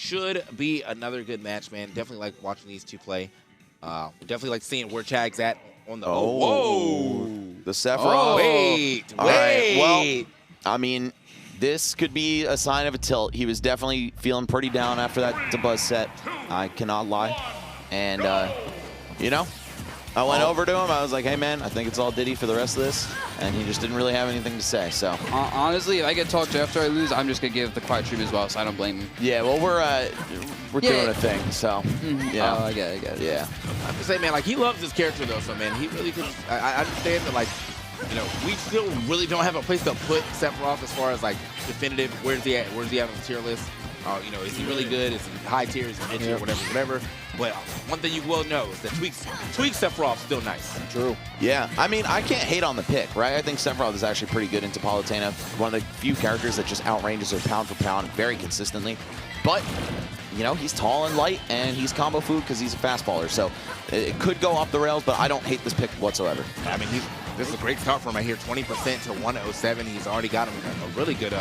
should be another good match, man. Definitely like watching these two play. Definitely like seeing where Chag's at on the. Whoa! The Sephiroth. Oh, wait. All right. Well, I mean, this could be a sign of a tilt. He was definitely feeling pretty down after that Buzz set. I cannot lie. And, you know, I went over to him. I was like, hey, man, I think it's all Diddy for the rest of this. And he just didn't really have anything to say. So honestly, if I get talked to after I lose, I'm just going to give the quiet treatment as well, so I don't blame him. Yeah, well, we're doing a thing, so, yeah. I get it. Yeah. I'm just saying, man, like, he loves his character, though, so, man, he really could. I understand that, like, you know, we still really don't have a place to put Sephiroth as far as, like, definitive. Where's he at? Where's he at on the tier list? You know, is he really good? Is he high tier? Is he mid tier? Whatever. But one thing you will know is that Tweek Sephiroth's still nice. True. Yeah. I mean, I can't hate on the pick, right? I think Sephiroth is actually pretty good into Palutena. One of the few characters that just outranges her pound for pound very consistently. But, you know, he's tall and light, and he's combo food because he's a fastballer. So it could go off the rails, but I don't hate this pick whatsoever. I mean, this is a great start for him right here. 20% to 107. He's already got him a really good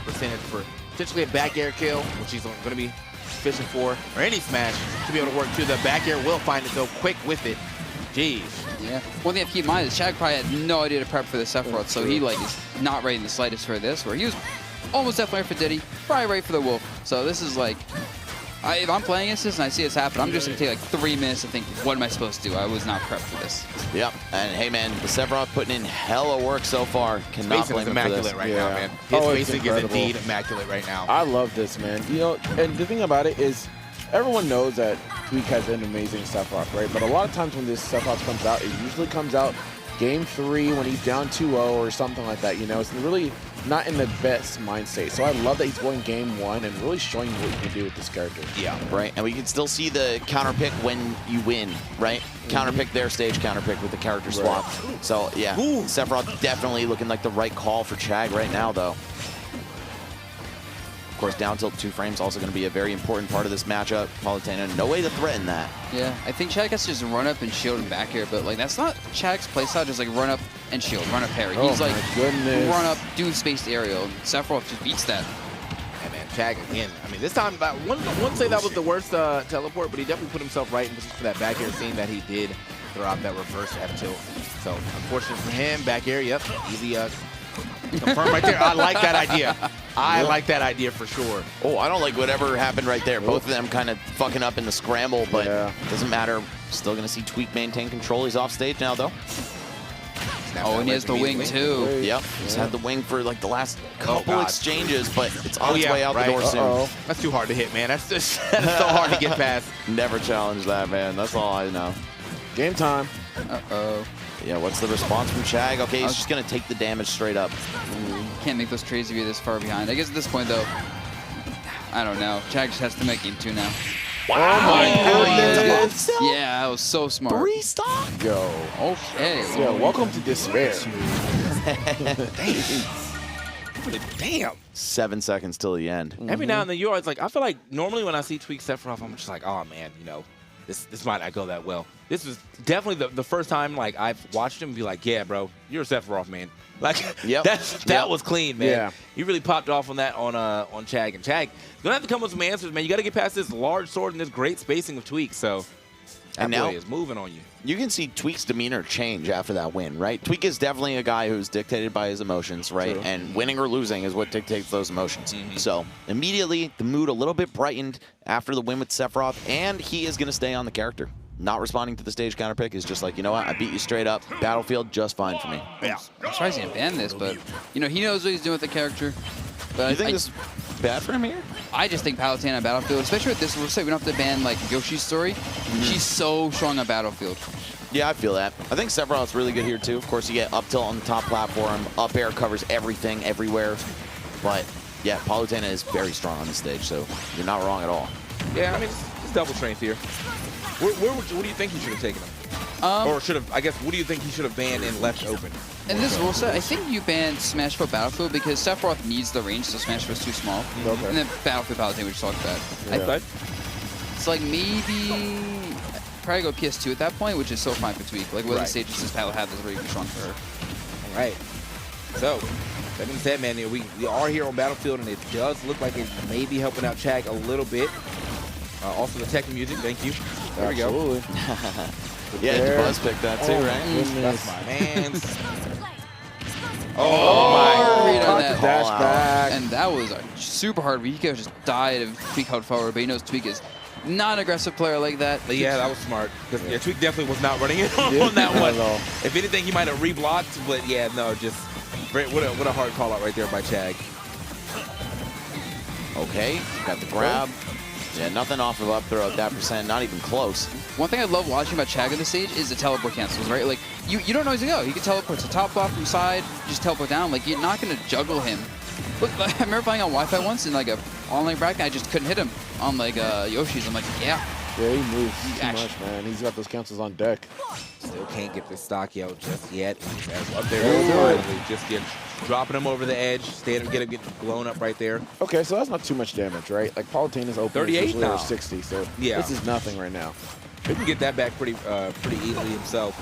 percentage for potentially a back air kill, which he's going to be fishing for, or any smash to be able to work too. The back air will find it, though, quick with it. Jeez. Yeah. One thing to keep in mind is Chag probably had no idea to prep for the Sephiroth, so he like is not ready in the slightest for this, where he was almost definitely for Diddy, probably ready for the Wolf. So this is like, if I'm playing against this and I see this happen, I'm just going to take like 3 minutes to think, what am I supposed to do? I was not prepped for this. Yep. And hey, man, the Sephiroth putting in hella work so far. Cannot blame him for this. Immaculate right now, man. His spacing is indeed immaculate right now. I love this, man. You know, and the thing about it is, everyone knows that Tweek has an amazing Sephiroth, right? But a lot of times when this Sephiroth comes out, it usually comes out game 3 when he's down 2-0 or something like that. You know, it's really not in the best mind state. So I love that he's going game 1 and really showing you what he can do with this character. Yeah, right. And we can still see the counter pick when you win, right? Counter pick their stage, counter pick with the character swap. So yeah, Sephiroth definitely looking like the right call for Chag right now, though. Of course, down tilt 2 frames also going to be a very important part of this matchup. Palutena, no way to threaten that. Yeah, I think Chag has to just run up and shield and back air, but like that's not Chag's playstyle. Just like run up and shield, run up parry. He's like run up, do spaced aerial. Sephiroth just beats that. And man, Chag again. I mean, this time, I wouldn't say that was the worst teleport, but he definitely put himself right in position for that back air, seeing that he did throw out that reverse F tilt. So unfortunate for him, back air. Yep, easy. Confirm right there. I like that idea. I like that idea for sure. Oh, I don't like whatever happened right there. Both of them kind of fucking up in the scramble, but doesn't matter. Still going to see Tweek maintain control. He's off stage now, though. And he has the wing, too. Yep. He's had the wing for like the last couple exchanges, but it's on its way out the door soon. That's too hard to hit, man. That's so hard to get past. Never challenge that, man. That's all I know. Game time. Yeah, what's the response from Chag? Okay, he's just going to take the damage straight up. Can't make those trades to be this far behind. I guess at this point, though, I don't know. Chag just has to make game 2 now. Wow. Oh, my goodness. Yeah, that was so smart. 3 stock? Yo. Okay. Yeah, welcome to despair. Damn. 7 seconds till the end. Every now and then, you're always like, I feel like normally when I see Tweek Sephiroth, I'm just like, oh, man, you know, this might not go that well. This was definitely the first time like I've watched him be like, yeah, bro, you're a Sephiroth, man. Like that was clean, man. Yeah. He really popped off on that on Chag. And Chag, you're gonna have to come with some answers, man. You got to get past this large sword and this great spacing of Tweek. So that boy is moving on you. You can see Tweek's demeanor change after that win, right? Tweek is definitely a guy who's dictated by his emotions, right? True. And winning or losing is what dictates those emotions. So immediately the mood a little bit brightened after the win with Sephiroth, and he is gonna stay on the character. Not responding to the stage counter pick is just like, you know what, I beat you straight up. Battlefield, just fine for me. Yeah. I'm surprised he didn't ban this, but, you know, he knows what he's doing with the character. But you think this is bad for him here? I just think Palutena on Battlefield, especially with this, we'll say we don't have to ban, like, Yoshi's story. She's so strong on Battlefield. Yeah, I feel that. I think Sephiroth's really good here, too. Of course, you get up tilt on the top platform. Up air covers everything, everywhere. But, yeah, Palutena is very strong on this stage, so you're not wrong at all. Yeah, I mean, it's double strength here. What do you think he should have taken him? Or should have, I guess, what do you think he should have banned and left open? In this rule set, I think you banned Smash for Battlefield because Sephiroth needs the range, so Smash was too small. Okay. And then Battlefield Palutena, we just talked about. Yeah. It's like maybe probably go PS2 at that point, which is so fine for Tweek. Like, what the stages does Palutena have is really strong for her. All right. So, That being said, man, we are here on Battlefield, and it does look like it may be helping out Chag a little bit. Also, the tech music, thank you. There we go. Yeah, Buzz picked that too, right? That's my man. Oh my! Read on that dash back. And that was a super hard read. He could have just died if Tweek held forward, but he knows Tweek is not an aggressive player like that. But yeah, that was smart. Because Tweek definitely was not running it on that one. If anything, he might have reblocked, but yeah, no, just what a hard call out right there by Chag. Okay, got the grab. Yeah, nothing off of up throw at that percent, not even close. One thing I love watching about Chag on the stage is the teleport cancels, right? Like, you don't know where he's going to go. He can teleport to top block from side, just teleport down. Like, you're not going to juggle him. Look, I remember playing on Wi-Fi once in, like, a online bracket, I just couldn't hit him on, like, Yoshi's. I'm like, yeah. Yeah, he moves too much, man. He's got those cancels on deck. Still can't get this stocky out just yet. He's up there. Just dropping him over the edge. Get blown up right there. Okay, so that's not too much damage, right? Like, Palutena's open 38 now. 60, so yeah. This is nothing right now. He can get that back pretty easily himself.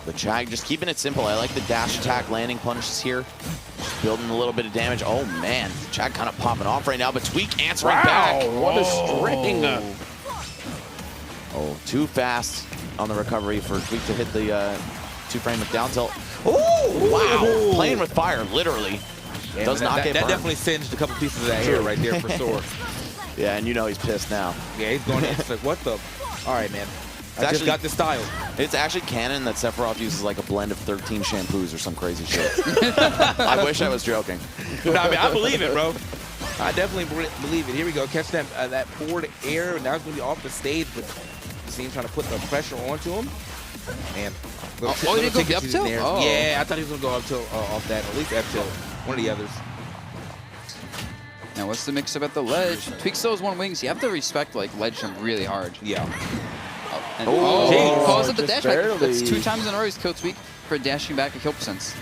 But Chag just keeping it simple. I like the dash attack landing punishes here. Just building a little bit of damage. Oh, man. Chag kind of popping off right now, but Tweek answering back. What a string. Oh, too fast on the recovery for Tweek to hit the two-frame of down tilt. Oh, wow. Playing with fire, literally. Yeah, Does not get that burned. definitely singed a couple pieces of that hair right there for sure. Yeah, and you know he's pissed now. Yeah, he's going in. It's like, what the? All right, man. I just got this style. It's actually canon that Sephiroth uses like a blend of 13 shampoos or some crazy shit. I wish I was joking. No, I mean, I believe it, bro. I definitely believe it. Here we go. Catch that forward air. Now he's going to be off the stage, but you see him trying to put the pressure onto him. And he didn't go up tilt? Oh. Yeah, I thought he was going to go up tilt off that. At least F tilt. One of the others. Now, what's the mix-up at the ledge? Tweek still has one wings. You have to respect, like, ledge jump really hard. Yeah. Calls up the dash back. That's 2 times in a row he's killed Tweek for dashing back a kill percents.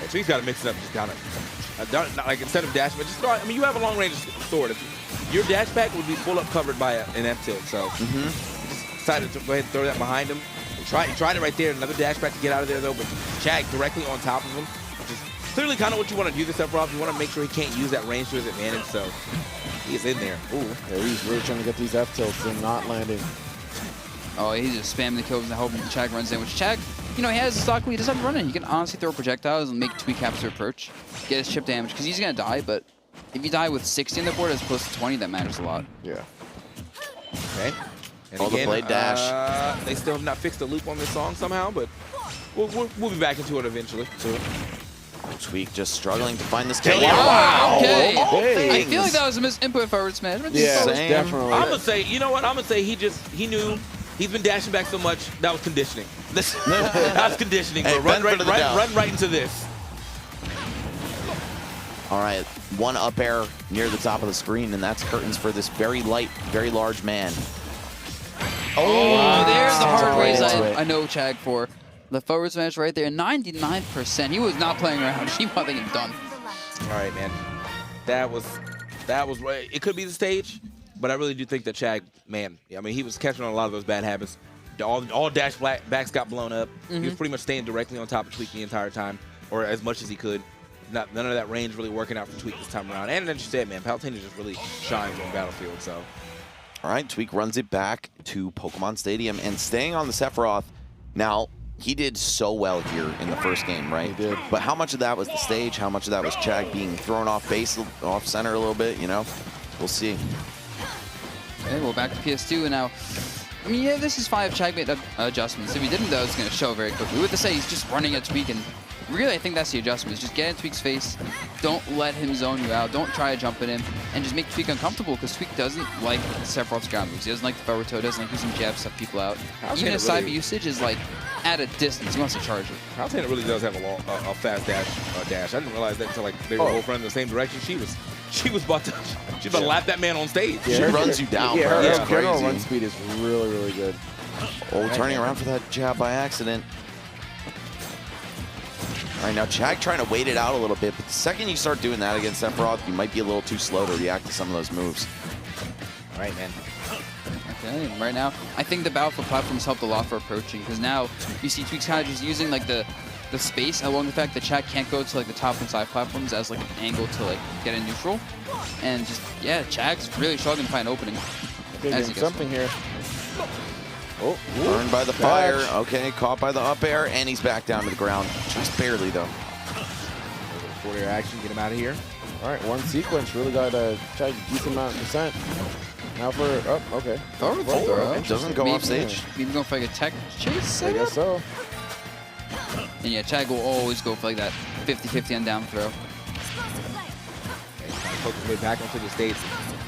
Yeah, Tweek's got to mix it up. Just got to, like, instead of dash, but just I mean, you have a long-range sword. Your dash back would be full up covered by an F tilt, so just decided to go ahead and throw that behind him. He tried it right there. Another dash back to get out of there, though, but Chag directly on top of him, which is clearly kind of what you want to do this Sephiroth. You want to make sure he can't use that range to his advantage, so he's in there. Ooh, yeah, he's really trying to get these F tilts and not landing. Oh, he's just spamming the kills and hoping Chag runs in, which Chag, you know, he has the stock lead. He doesn't have to run in. He can honestly throw projectiles and make Tweek have to approach, get his chip damage, because he's going to die, but if you die with 60 on the board as opposed to 20, that matters a lot. Yeah. Okay. And All the blade dash. They still have not fixed the loop on this song somehow, but we'll be back into it eventually. Tweek just struggling to find this kill. Wow. Okay. Hey. I feel like that was a misinput forward smash. Yeah, Same. definitely. I'm gonna say, you know what? I'm gonna say he knew he's been dashing back so much. That was conditioning. That's conditioning. Hey, But run right into this. All right, one up air near the top of the screen, and that's curtains for this very light, very large man. Oh, there's the hard raise I know Chag for. The forward smash right there, 99%. He was not playing around. He wanted him done. All right, man. That was right. It could be the stage, but I really do think that Chag, man, I mean, he was catching on a lot of those bad habits. All dash backs got blown up. He was pretty much staying directly on top of Tweek the entire time, or as much as he could. None of that range really working out for Tweek this time around. And as you said, man, Palutena just really shines on Battlefield. So, all right, Tweek runs it back to Pokemon Stadium and staying on the Sephiroth. Now, he did so well here in the first game, right? He did. But how much of that was the stage? How much of that was Chag being thrown off base, off center a little bit, you know? We'll see. Okay, we're back to PS2, and now, I mean, yeah, this is 5 Chag made adjustments. If he didn't, though, it's going to show very quickly. With the say, he's just running at Tweek, and really, I think that's the adjustment. Just get in Tweek's face. Don't let him zone you out. Don't try to jump at him. And just make Tweek uncomfortable, because Tweek doesn't like Sephiroth's ground moves. He doesn't like the forward toe. Doesn't like using jabs, stuff people out. Even his side B usage is like at a distance. He wants to charge it. Palutena really does have a fast dash. I didn't realize that until like they were both running the same direction. She was about to lap that man on stage. Yeah, she runs you down, yeah, bro. Her general run speed is really, really good. Oh, turning around for that jab by accident. All right, now Chag trying to wait it out a little bit, but the second you start doing that against Sephiroth, you might be a little too slow to react to some of those moves. All right, man. Okay, and right now, I think the Battlefield platforms helped a lot for approaching, because now you see Tweek's kind of just using like the the space along the fact that Chag can't go to like the top and side platforms as like an angle to like get a neutral. And just, yeah, Chag's really struggling to find an opening. Okay, as he getting gets something here. Oh, Burned by the catch. fire. Okay, caught by the up air, and he's back down to the ground. Just barely, though. Forward air action, get him out of here. All right, one sequence. Really got to try a decent amount of percent. Now for, oh, okay. Forward throw. Doesn't go off stage. Maybe going for like a tech chase I guess so. And yeah, Chag will always go for like that 50-50 on down throw. Okay, trying to poke his way back onto the stage.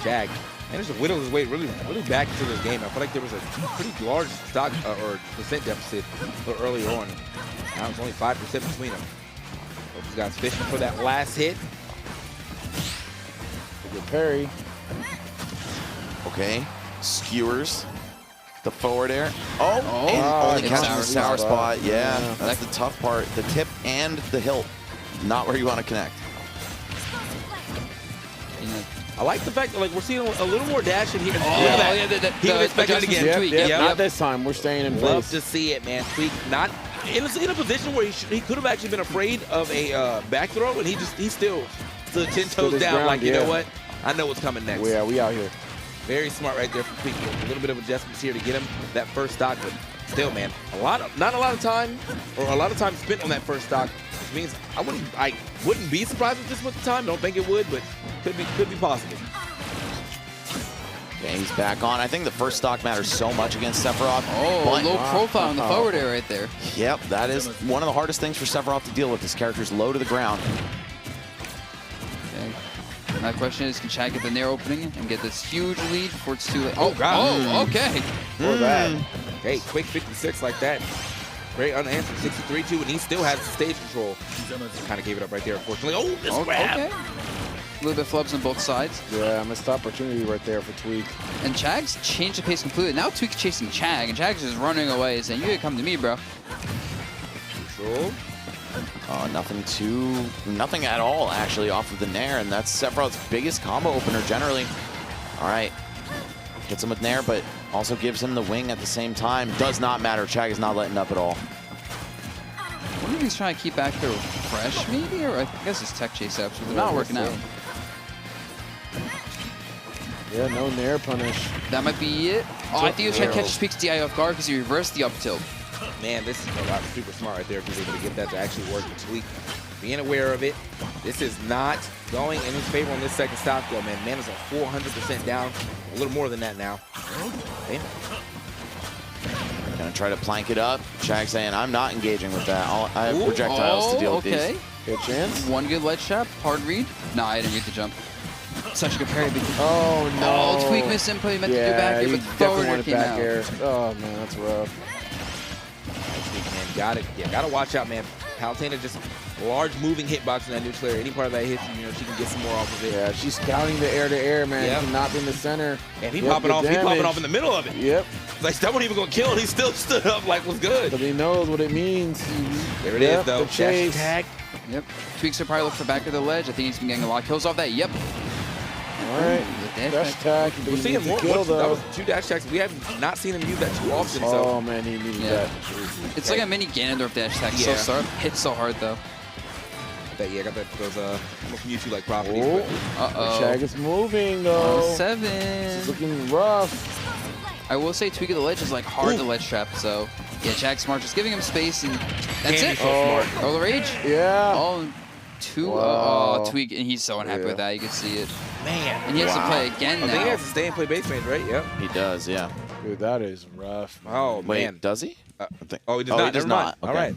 Jag managed to whittle his way really back into this game. I feel like there was a pretty large stock or percent deficit a little earlier on. Now it's only 5% between them. Hope these guys fishing for that last hit. Good parry. Okay, skewers the forward air. And Oh, only it's catches the sour spot. Yeah, Yeah. that's the tough part. The tip and the hilt, not where you want to connect. I like the fact that like we're seeing a little more dash in here. Oh, yeah, He would expect it again. Yep, Tweek, yep, yep, not yep. this time. We're staying in Love place. to see it, man. Tweek not in a position where he could have actually been afraid of a back throw, and he still stood 10 Stood toes his down. ground, Like, you know yeah. what? I know what's coming next. Yeah, we out here. Very smart right there from Tweek. A little bit of adjustments here to get him that first stock, but still, man, not a lot of time spent on that first stock, which means I wouldn't be surprised if this was the time. Don't think it would, but could be possible. Okay, he's back on. I think the first stock matters so much against Sephiroth. Oh, but low profile on the forward air right there. Yep, that is one of the hardest things for Sephiroth to deal with. This character's low to the ground. Okay. My question is, can Chag get the Nair opening and get this huge lead before it's too late? Oh, God. Oh, okay. For that. Hey, quick 56 like that. Great unanswered 63-2, and he still has the stage control. Kind of gave it up right there, unfortunately. Oh, this grab. Okay. A little bit of flubs on both sides. Yeah, missed opportunity right there for Tweek. And Chag's changed the pace completely. Now Tweek's chasing Chag, and Chag's just running away saying, you gotta come to me, bro. Control. Nothing at all, actually, off of the Nair, and that's Sephiroth's biggest combo opener generally. All right. Hits him with Nair, but also gives him the wing at the same time. Does not matter. Chag is not letting up at all. I wonder if he's trying to keep back there fresh, maybe? Or I guess it's tech chase ups, but they're not working out. Yeah, no Nair punish. That might be it. Oh, I think he was trying to catch Tweek's DI off guard because he reversed the up tilt. Man, this is super smart right there if he's able to get that to actually work with Tweek. Being aware of it. This is not going in his favor on this second stock, though, man. Man is a 400% down. A little more than that now. Okay. Gonna try to plank it up. Chag saying, I'm not engaging with that. I have projectiles to deal with okay. these. Good chance. One good ledge trap, hard read. Nah, I didn't read the jump. Such a good parry. Oh, no. Oh, Tweek missed input. He meant to do back air, he but forward air definitely came wanted back out. air. Oh, man, that's rough. Man, gotta watch out, man. Palutena just large moving hitbox in that neutral area. Any part of that hits, you know, she can get some more off of it. Yeah, she's scouting the air-to-air, man. Yep. Not in the center. And he Yep, popping good off. He damage. popping off in the middle of it. Yep. Like that wasn't even gonna kill. He still stood up like was good. But he knows what it means. There it Yep, is, though. the chase. Tag. Yep. Tweeks will probably look for back of the ledge. I think he's been getting a lot of kills off that. Yep. All right. The dash Dash attack. We're seeing more. Kill, That though. was 2 dash attacks. We have not seen him use that too often. So Oh, man, he needed Yeah. that. It's like a mini Ganondorf dash attack. Yeah. So sharp. Hits so hard, though. I got those almost Mewtwo-like properties. Oh, but Uh-oh. Chag is moving, though. It's 7. looking rough. I will say Tweek of the ledge is like hard to ledge trap. So, yeah, Chag's smart. Just giving him space, and that's Damn, it. he's so smart. Oh, the rage. Yeah. Oh, 2. Wow. Oh, Tweek. And he's so unhappy Yeah. with that. You can see it. Man. And he has to play again I think he now. has to stay and play base range, right? Yep. He does, yeah. Dude, that is rough. Oh, Wait, man. does he? Oh, he does Oh, not. he does Never mind. not. All Okay. right.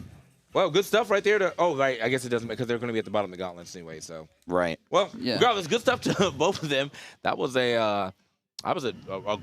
Well, good stuff right there. Right. I guess it doesn't because they're going to be at the bottom of the gauntlets anyway. So, Right. well, Yeah. regardless, good stuff to both of them. That was a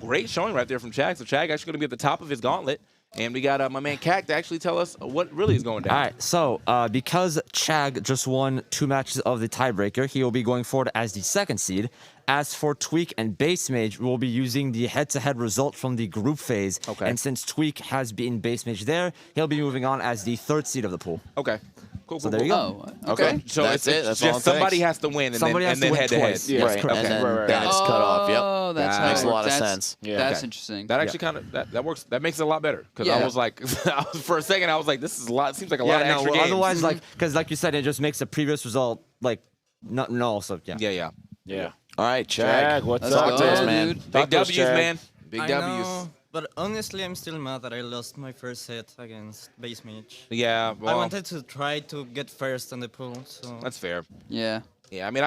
great showing right there from Chag. So Chag actually going to be at the top of his gauntlet, and we got my man Cac to actually tell us what really is going down. All right, so because Chag just won 2 matches of the tiebreaker, he will be going forward as the 2nd seed. As for Tweek and Base Mage, we'll be using the head-to-head result from the group phase. Okay. And since Tweek has beaten Base Mage there, he'll be moving on as the 3rd seed of the pool. Okay. Cool, So cool, there you cool. go. Okay. So That's it's it. That's all just it takes. somebody has to win and Somebody has to then win head to head. twice. Yes, Right, correct. and then Right. that's cut off. Yep. Oh, that's Got how it. it Makes a lot of works. sense. Yeah. That's Okay. interesting. That actually kind of that works. That makes it a lot better because I Yeah. was like, for a second, I was like, this is a lot. It seems like a lot of extra well, games. otherwise, like, because like you said, it just makes the previous result like not null. So yeah. yeah. Yeah. All right, Chag. Chag, what's Let's up, Talk to us, go, man. dude. Big Talk to us, W's, Chag. man. Big I W's. know, but honestly, I'm still mad that I lost my first set against base mage. Yeah, I well, wanted to try to get first on the pool, so that's fair. Yeah. Yeah, I mean,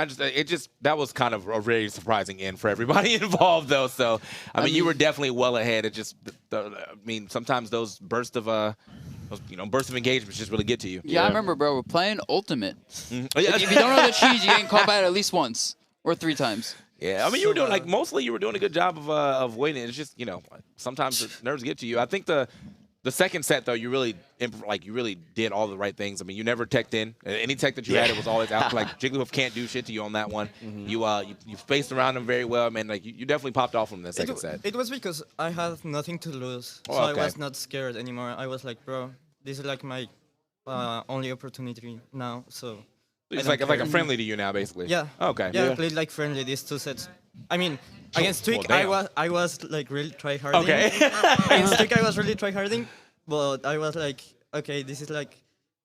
that was kind of a very surprising end for everybody involved, though. So, I mean, you were definitely well ahead. It just, I mean, sometimes those bursts of engagements just really get to you. Yeah, I remember, bro. We're playing Ultimate. Oh, yeah. If you don't know the cheese, you getting called by it at least once or 3 times. Yeah, I mean, you were doing mostly you were doing a good job of waiting. It's just sometimes the nerves get to you. I think the second set though, you really did all the right things. I mean, you never teched in. Any tech that you had, it was always out. Like Jigglypuff can't do shit to you on that one. You spaced around him very well, man. Like you definitely popped off from the second set. it was because I had nothing to lose, Oh, so okay. I was not scared anymore. I was like, bro, this is like my only opportunity now, so. It's I like don't it's like a care. friendly to you now, basically. Yeah. Okay. Yeah, I played like friendly these 2 sets. I mean, against Tweek, damn. I was like really tryharding. Okay. Against Tweek, I was really tryharding, but I was like, okay, this is like,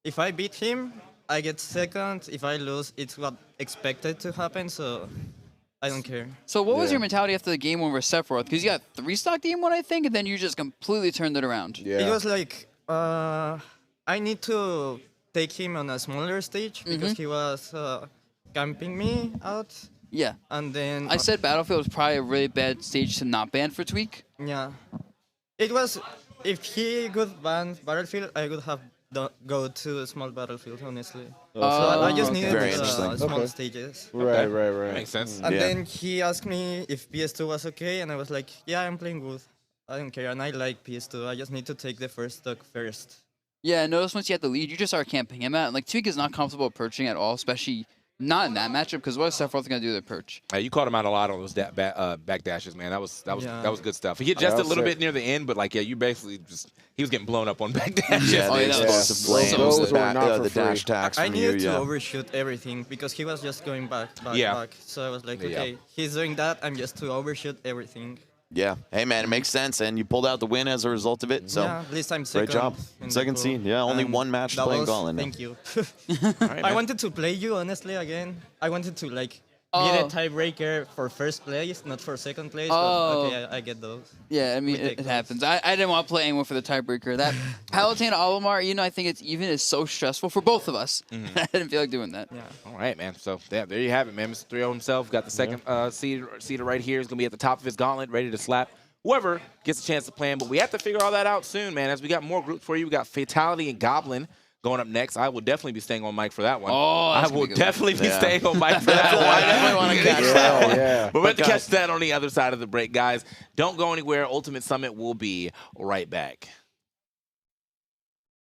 if I beat him, I get second. If I lose, it's what expected to happen, so I don't care. So what was your mentality after the game one versus Sephiroth? Because you got 3-stock game one, I think, and then you just completely turned it around. Yeah. It was like, I need to take him on a smaller stage because he was camping me out, Yeah. and then I said Battlefield was probably a really bad stage to not ban for Tweek. yeah, it was. If he could ban Battlefield, I would have go to a small Battlefield, honestly. So I just okay. needed Very interesting. small Okay. stages. Right. Makes sense. And Yeah. then he asked me if PS2 was okay, and I was like, yeah, I'm playing good. I don't care, and I like PS2. I just need to take the first stock first. Yeah, notice once you had the lead, you just start camping him out. And like Tweek is not comfortable approaching at all, especially not in that matchup, because what is Sephiroth gonna do to the perch? You caught him out a lot on those back dashes, man. That was good stuff. He hit just that a was little sick. bit near the end, but like you basically he was getting blown up on back dashes. Yeah, Oh, the yeah, that was explosive blame, so the, sick. were not for the dash free. attacks I from you, needed to yeah. overshoot everything because he was just going back. Yeah. So I was like, Yeah. okay, he's doing that. I'm just to overshoot everything. Yeah. Hey, man, it makes sense, and you pulled out the win as a result of it. So, yeah, at least I'm second. great job. in the Second pool. seed. Yeah, only And one match to play in doubles, Gauntlet now. Thank you. right, I man. wanted to play you, honestly, again. I wanted to, like, Oh. be the tiebreaker for first place, not for second place. Oh. But okay, I get those. Yeah, I mean, take it those. happens. I didn't want to play anyone for the tiebreaker. That Palatine Olimar, I think it's even is so stressful for both of us. I didn't feel like doing that. Yeah. All right, man. So there you have it, man. Mr. 3-0 himself got the second seeder right here. He's going to be at the top of his gauntlet, ready to slap whoever gets a chance to play him. But we have to figure all that out soon, man, as we got more groups for you. We got Fatality and Goblin going up next. I will definitely be staying on mic for that one. Oh, I that's gonna will be a good one. definitely be Yeah. staying on mic for that one. I definitely want to catch that one. Yeah. But we have to catch that on the other side of the break, guys. Don't go anywhere. Ultimate Summit will be right back.